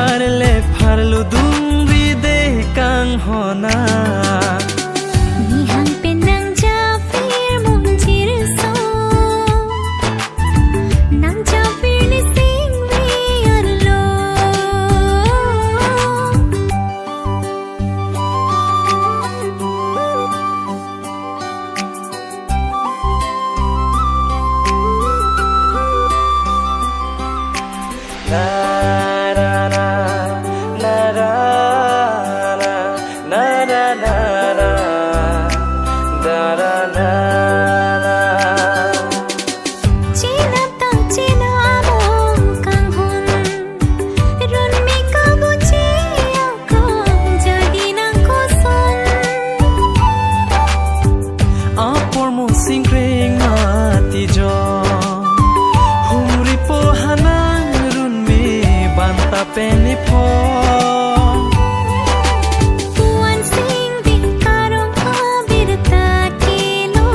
farle farlo dungri de kang hona Nihang penang Jafir mumjir so Nang Jafir ni sing riarlo singkring mati jo humri po hanang run mi banta peni po Tuan sing bin karong habir ta kilo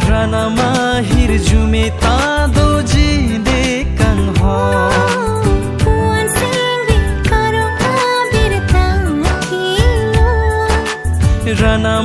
rana mahir jume ta doji de kang ho Tuan sing bin karong habir ta kilo rana